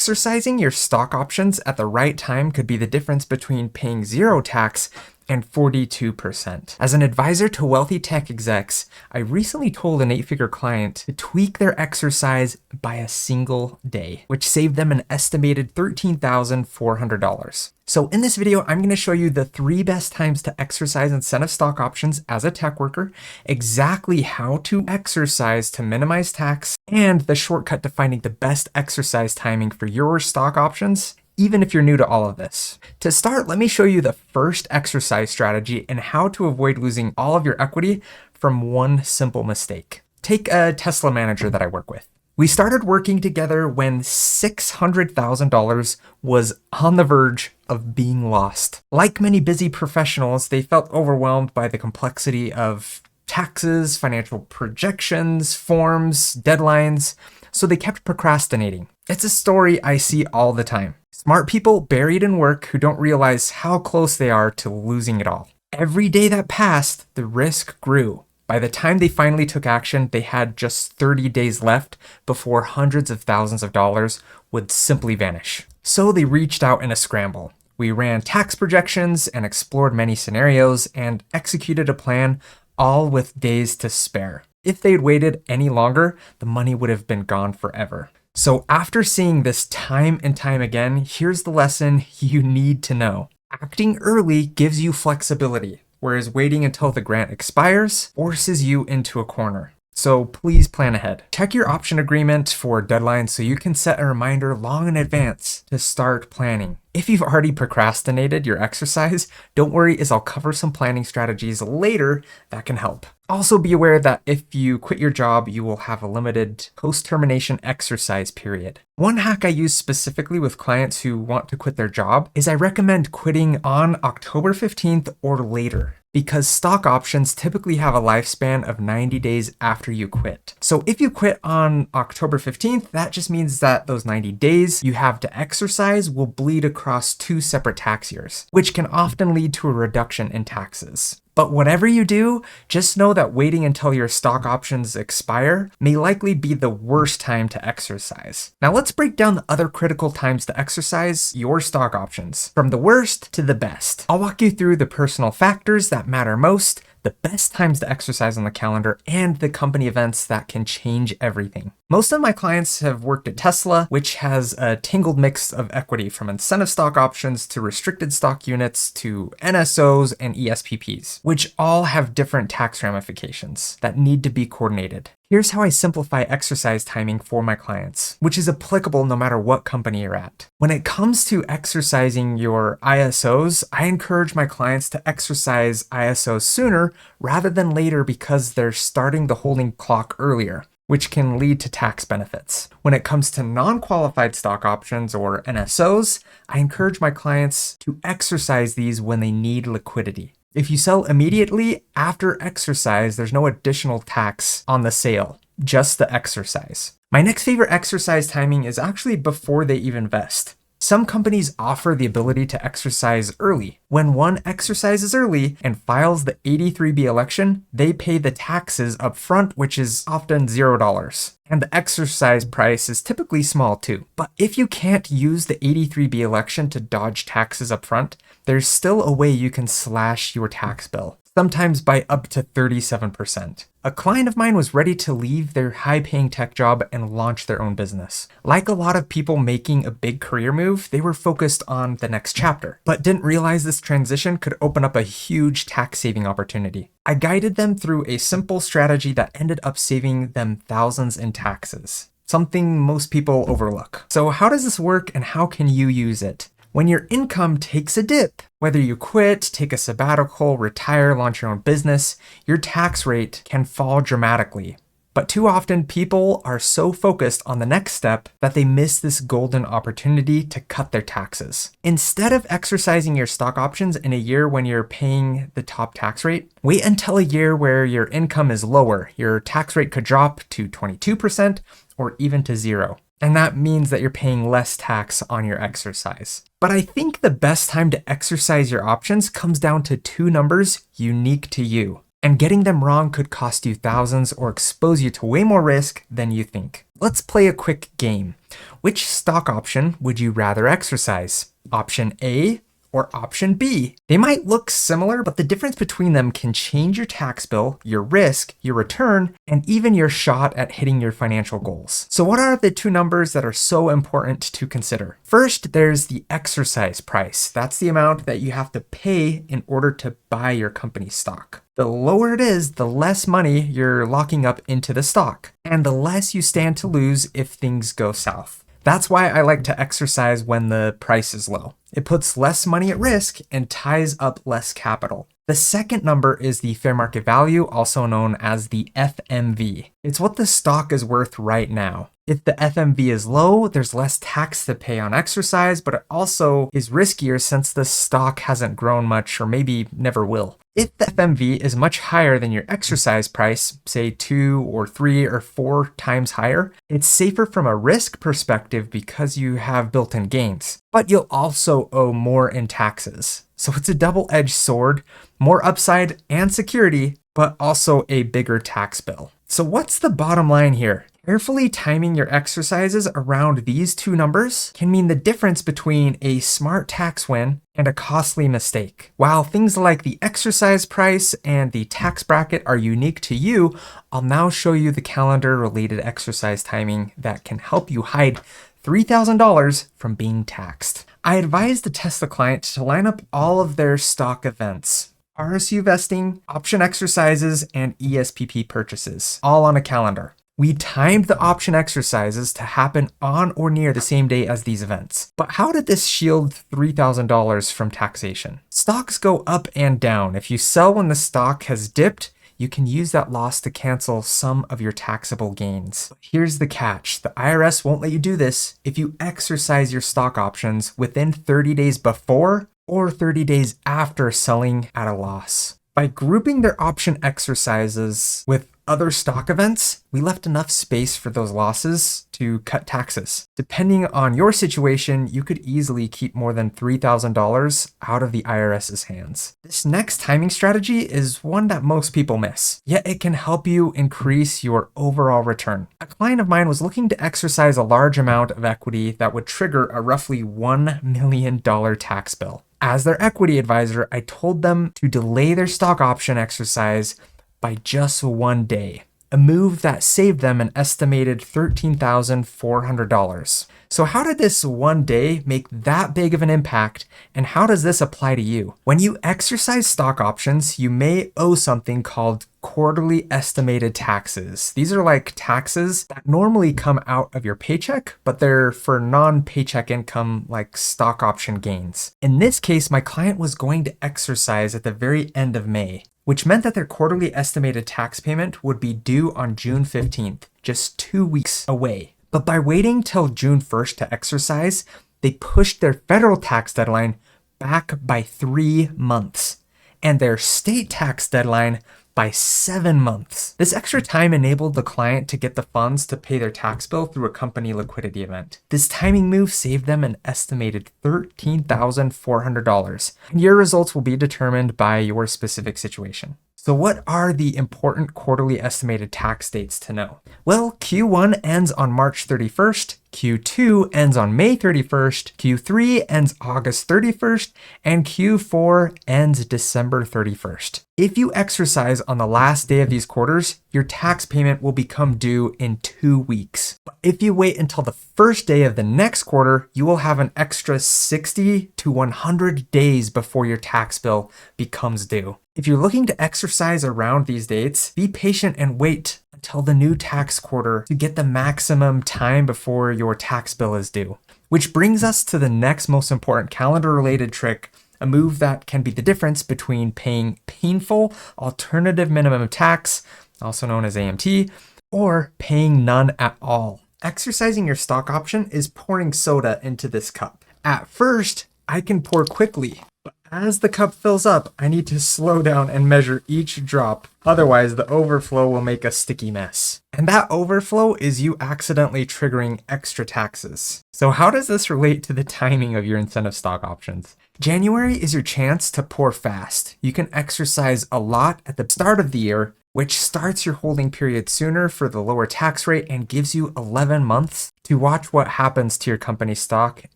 Exercising your stock options at the right time could be the difference between paying zero tax and 42%. As an advisor to wealthy tech execs, I recently told an 8-figure client to tweak their exercise by a single day, which saved them an estimated $13,400. So in this video, I'm going to show you the 3 best times to exercise incentive stock options as a tech worker, exactly how to exercise to minimize tax, and the shortcut to finding the best exercise timing for your stock options, even if you're new to all of this. To start, let me show you the first exercise strategy and how to avoid losing all of your equity from one simple mistake. Take a Tesla manager that I work with. We started working together when $600,000 was on the verge of being lost. Like many busy professionals, they felt overwhelmed by the complexity of taxes, financial projections, forms, deadlines, so they kept procrastinating. It's a story I see all the time. Smart people buried in work who don't realize how close they are to losing it all. Every day that passed, the risk grew. By the time they finally took action, they had just 30 days left before hundreds of thousands of dollars would simply vanish. So they reached out in a scramble. We ran tax projections and explored many scenarios and executed a plan, all with days to spare. If they'd waited any longer, the money would have been gone forever. So after seeing this time and time again, here's the lesson you need to know. Acting early gives you flexibility, whereas waiting until the grant expires forces you into a corner. So please plan ahead. Check your option agreement for deadlines so you can set a reminder long in advance to start planning. If you've already procrastinated your exercise, don't worry, as I'll cover some planning strategies later that can help. Also be aware that if you quit your job, you will have a limited post-termination exercise period. One hack I use specifically with clients who want to quit their job is I recommend quitting on October 15th or later, because stock options typically have a lifespan of 90 days after you quit. So if you quit on October 15th, that just means that those 90 days you have to exercise will bleed across 2 separate tax years, which can often lead to a reduction in taxes. But whatever you do, just know that waiting until your stock options expire may likely be the worst time to exercise. Now let's break down the other critical times to exercise your stock options, from the worst to the best. I'll walk you through the personal factors that matter most, the best times to exercise on the calendar, and the company events that can change everything. Most of my clients have worked at Tesla, which has a tangled mix of equity from incentive stock options to restricted stock units to NSOs and ESPPs, which all have different tax ramifications that need to be coordinated. Here's how I simplify exercise timing for my clients, which is applicable no matter what company you're at. When it comes to exercising your ISOs, I encourage my clients to exercise ISOs sooner rather than later because they're starting the holding clock earlier, which can lead to tax benefits. When it comes to non-qualified stock options or NSOs, I encourage my clients to exercise these when they need liquidity. If you sell immediately after exercise, there's no additional tax on the sale, just the exercise. My next favorite exercise timing is actually before they even vest. Some companies offer the ability to exercise early. When one exercises early and files the 83B election, they pay the taxes up front, which is often $0. And the exercise price is typically small too. But if you can't use the 83B election to dodge taxes up front, there's still a way you can slash your tax bill, sometimes by up to 37%. A client of mine was ready to leave their high-paying tech job and launch their own business. Like a lot of people making a big career move, they were focused on the next chapter, but didn't realize this transition could open up a huge tax-saving opportunity. I guided them through a simple strategy that ended up saving them thousands in taxes, something most people overlook. So how does this work and how can you use it? When your income takes a dip, whether you quit, take a sabbatical, retire, launch your own business, your tax rate can fall dramatically. But too often people are so focused on the next step that they miss this golden opportunity to cut their taxes. Instead of exercising your stock options in a year when you're paying the top tax rate, wait until a year where your income is lower. Your tax rate could drop to 22% or even to 0. And that means that you're paying less tax on your exercise. But I think the best time to exercise your options comes down to 2 numbers unique to you. And getting them wrong could cost you thousands or expose you to way more risk than you think. Let's play a quick game. Which stock option would you rather exercise? Option A or option B? They might look similar, but the difference between them can change your tax bill, your risk, your return, and even your shot at hitting your financial goals. So what are the two numbers that are so important to consider? First, there's the exercise price. That's the amount that you have to pay in order to buy your company's stock. The lower it is, the less money you're locking up into the stock, and the less you stand to lose if things go south. That's why I like to exercise when the price is low. It puts less money at risk and ties up less capital. The second number is the fair market value, also known as the FMV. It's what the stock is worth right now. If the FMV is low, there's less tax to pay on exercise, but it also is riskier since the stock hasn't grown much or maybe never will. If the FMV is much higher than your exercise price, say 2 or 3 or 4 times higher, it's safer from a risk perspective because you have built-in gains. But you'll also owe more in taxes. So it's a double-edged sword, more upside and security, but also a bigger tax bill. So what's the bottom line here? Carefully timing your exercises around these two numbers can mean the difference between a smart tax win and a costly mistake. While things like the exercise price and the tax bracket are unique to you, I'll now show you the calendar-related exercise timing that can help you hide $3,000 from being taxed. I advise to test the client to line up all of their stock events: RSU vesting, option exercises, and ESPP purchases, all on a calendar. We timed the option exercises to happen on or near the same day as these events. But how did this shield $3,000 from taxation? Stocks go up and down. If you sell when the stock has dipped, you can use that loss to cancel some of your taxable gains. Here's the catch. The IRS won't let you do this if you exercise your stock options within 30 days before or 30 days after selling at a loss. By grouping their option exercises with other stock events, we left enough space for those losses to cut taxes. Depending on your situation, you could easily keep more than $3,000 out of the IRS's hands. This next timing strategy is one that most people miss, yet it can help you increase your overall return. A client of mine was looking to exercise a large amount of equity that would trigger a roughly $1 million tax bill. As their equity advisor, I told them to delay their stock option exercise by just 1 day, a move that saved them an estimated $13,400. So how did this 1 day make that big of an impact, and how does this apply to you? When you exercise stock options, you may owe something called quarterly estimated taxes. These are like taxes that normally come out of your paycheck, but they're for non-paycheck income like stock option gains. In this case, my client was going to exercise at the very end of May, which meant that their quarterly estimated tax payment would be due on June 15th, just 2 weeks away. But by waiting till June 1st to exercise, they pushed their federal tax deadline back by 3 months, and their state tax deadline by 7 months. This extra time enabled the client to get the funds to pay their tax bill through a company liquidity event. This timing move saved them an estimated $13,400, and your results will be determined by your specific situation. So what are the important quarterly estimated tax dates to know? Well, Q1 ends on March 31st, Q2 ends on May 31st, Q3 ends August 31st, and Q4 ends December 31st. If you exercise on the last day of these quarters, your tax payment will become due in 2 weeks. But if you wait until the first day of the next quarter, you will have an extra 60 to 100 days before your tax bill becomes due. If you're looking to exercise around these dates, be patient and wait until the new tax quarter to get the maximum time before your tax bill is due. Which brings us to the next most important calendar-related trick, a move that can be the difference between paying painful alternative minimum tax, also known as AMT, or paying none at all. Exercising your stock option is pouring soda into this cup. At first, I can pour quickly, but as the cup fills up, I need to slow down and measure each drop. Otherwise, the overflow will make a sticky mess. And that overflow is you accidentally triggering extra taxes. So how does this relate to the timing of your incentive stock options? January is your chance to pour fast. You can exercise a lot at the start of the year, which starts your holding period sooner for the lower tax rate and gives you 11 months to watch what happens to your company's stock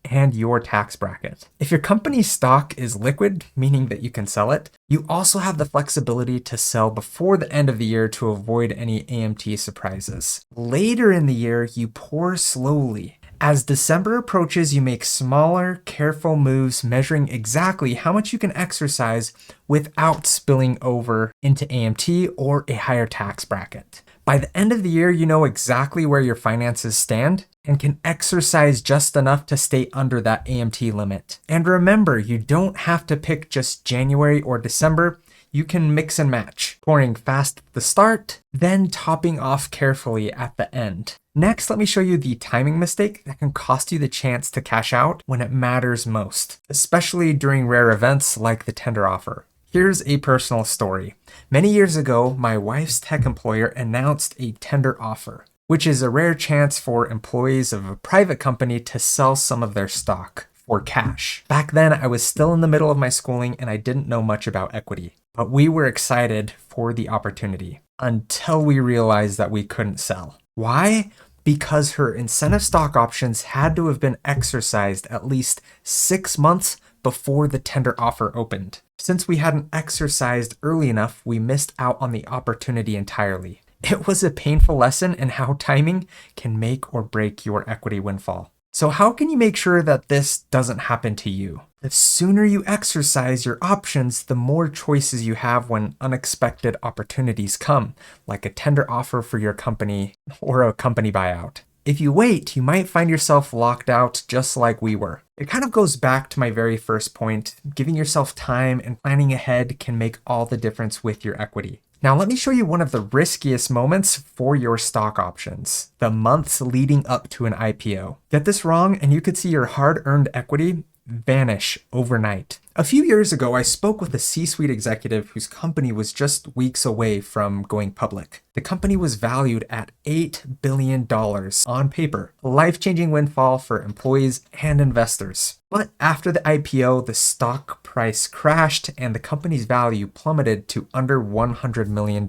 and your tax bracket. If your company's stock is liquid, meaning that you can sell it, you also have the flexibility to sell before the end of the year to avoid any AMT surprises. Later in the year, you pour slowly. As December approaches, you make smaller, careful moves measuring exactly how much you can exercise without spilling over into AMT or a higher tax bracket. By the end of the year, you know exactly where your finances stand and can exercise just enough to stay under that AMT limit. And remember, you don't have to pick just January or December. You can mix and match, pouring fast at the start, then topping off carefully at the end. Next, let me show you the timing mistake that can cost you the chance to cash out when it matters most, especially during rare events like the tender offer. Here's a personal story. Many years ago, my wife's tech employer announced a tender offer, which is a rare chance for employees of a private company to sell some of their stock for cash. Back then, I was still in the middle of my schooling and I didn't know much about equity, but we were excited for the opportunity until we realized that we couldn't sell. Why? Because her incentive stock options had to have been exercised at least 6 months before the tender offer opened. Since we hadn't exercised early enough, we missed out on the opportunity entirely. It was a painful lesson in how timing can make or break your equity windfall. So how can you make sure that this doesn't happen to you? The sooner you exercise your options, the more choices you have when unexpected opportunities come, like a tender offer for your company or a company buyout. If you wait, you might find yourself locked out just like we were. It kind of goes back to my very first point. Giving yourself time and planning ahead can make all the difference with your equity. Now let me show you one of the riskiest moments for your stock options, the months leading up to an IPO. Get this wrong and you could see your hard-earned equity vanish overnight. A few years ago, I spoke with a C-suite executive whose company was just weeks away from going public. The company was valued at $8 billion on paper, a life-changing windfall for employees and investors. But after the IPO, the stock price crashed and the company's value plummeted to under $100 million,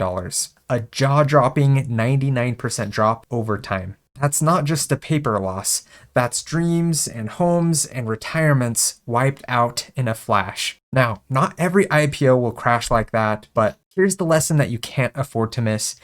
a jaw-dropping 99% drop over time. That's not just a paper loss, that's dreams and homes and retirements wiped out in a flash. Now, not every IPO will crash like that, but here's the lesson that you can't afford to miss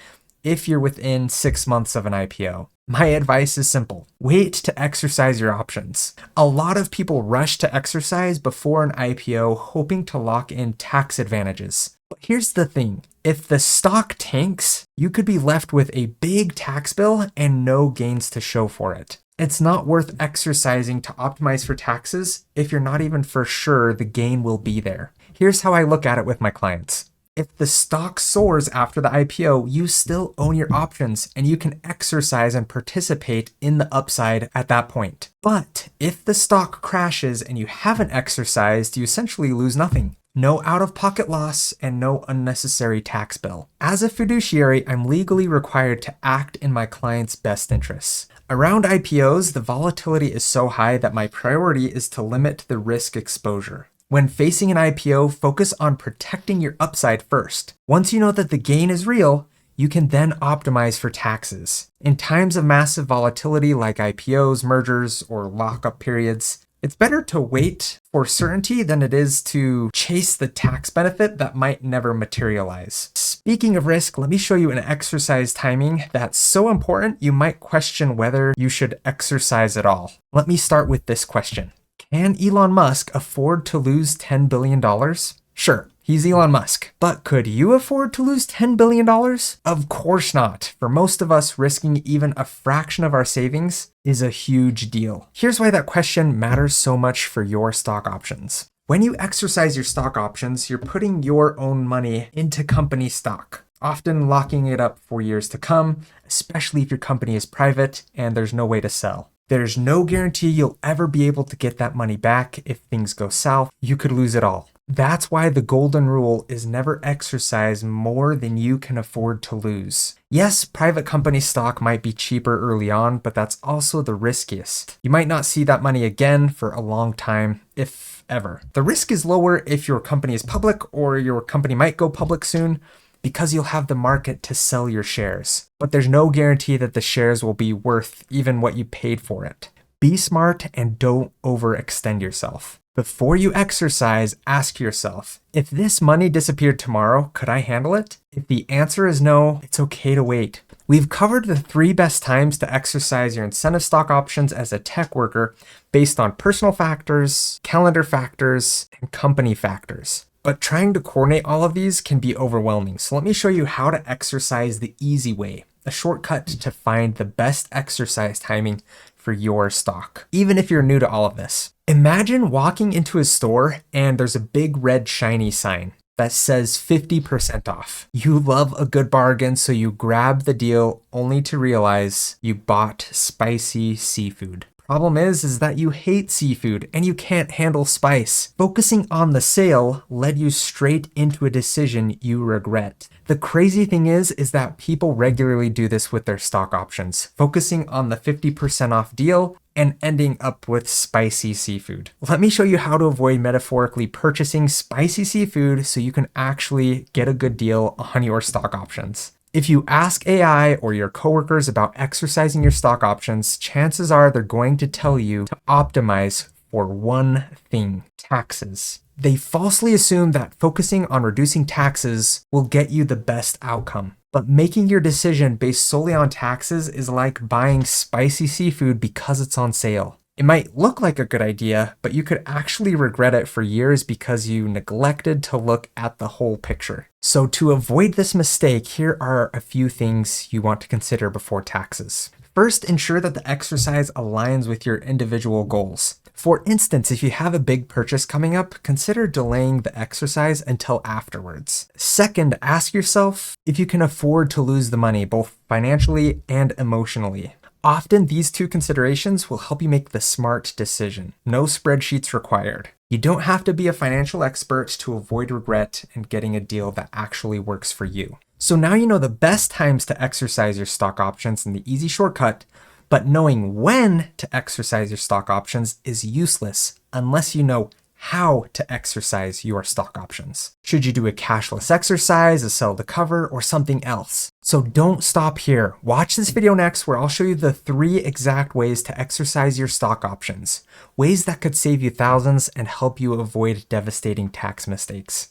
if you're within 6 months of an IPO. My advice is simple. Wait to exercise your options. A lot of people rush to exercise before an IPO hoping to lock in tax advantages. But here's the thing. If the stock tanks, you could be left with a big tax bill and no gains to show for it. It's not worth exercising to optimize for taxes if you're not even for sure the gain will be there. Here's how I look at it with my clients. If the stock soars after the IPO, you still own your options and you can exercise and participate in the upside at that point. But if the stock crashes and you haven't exercised, you essentially lose nothing. No out-of-pocket loss and no unnecessary tax bill. As a fiduciary, I'm legally required to act in my client's best interests. Around IPOs, the volatility is so high that my priority is to limit the risk exposure. When facing an IPO, focus on protecting your upside first. Once you know that the gain is real, you can then optimize for taxes. In times of massive volatility like IPOs, mergers, or lockup periods, it's better to wait for certainty than it is to chase the tax benefit that might never materialize. Speaking of risk, let me show you an exercise timing that's so important you might question whether you should exercise at all. Let me start with this question. Can Elon Musk afford to lose $10 billion? Sure, he's Elon Musk. But could you afford to lose $10 billion? Of course not. For most of us, risking even a fraction of our savings is a huge deal. Here's why that question matters so much for your stock options. When you exercise your stock options, you're putting your own money into company stock, often locking it up for years to come, especially if your company is private and there's no way to sell. There's no guarantee you'll ever be able to get that money back if things go south. You could lose it all. That's why the golden rule is never exercise more than you can afford to lose. Yes, private company stock might be cheaper early on, but that's also the riskiest. You might not see that money again for a long time, if ever. The risk is lower if your company is public or your company might go public soon, because you'll have the market to sell your shares. But there's no guarantee that the shares will be worth even what you paid for it. Be smart and don't overextend yourself. Before you exercise, ask yourself, if this money disappeared tomorrow, could I handle it? If the answer is no, it's okay to wait. We've covered the 3 best times to exercise your incentive stock options as a tech worker based on personal factors, calendar factors, and company factors. But trying to coordinate all of these can be overwhelming. So let me show you how to exercise the easy way, a shortcut to find the best exercise timing for your stock, even if you're new to all of this. Imagine walking into a store and there's a big red shiny sign that says 50% off. You love a good bargain, so you grab the deal only to realize you bought spicy seafood. Problem is that you hate seafood and you can't handle spice. Focusing on the sale led you straight into a decision you regret. The crazy thing is that people regularly do this with their stock options, focusing on the 50% off deal and ending up with spicy seafood. Let me show you how to avoid metaphorically purchasing spicy seafood so you can actually get a good deal on your stock options. If you ask AI or your coworkers about exercising your stock options, chances are they're going to tell you to optimize for one thing: taxes. They falsely assume that focusing on reducing taxes will get you the best outcome. But making your decision based solely on taxes is like buying spicy seafood because it's on sale. It might look like a good idea, but you could actually regret it for years because you neglected to look at the whole picture. So to avoid this mistake, here are a few things you want to consider before taxes. First, ensure that the exercise aligns with your individual goals. For instance, if you have a big purchase coming up, consider delaying the exercise until afterwards. Second, ask yourself if you can afford to lose the money, both financially and emotionally. Often, these 2 considerations will help you make the smart decision. No spreadsheets required. You don't have to be a financial expert to avoid regret and getting a deal that actually works for you. So now you know the best times to exercise your stock options and the easy shortcut, but knowing when to exercise your stock options is useless unless you know how to exercise your stock options. Should you do a cashless exercise, a sell to cover, or something else? So don't stop here. Watch this video next where I'll show you the 3 exact ways to exercise your stock options. Ways that could save you thousands and help you avoid devastating tax mistakes.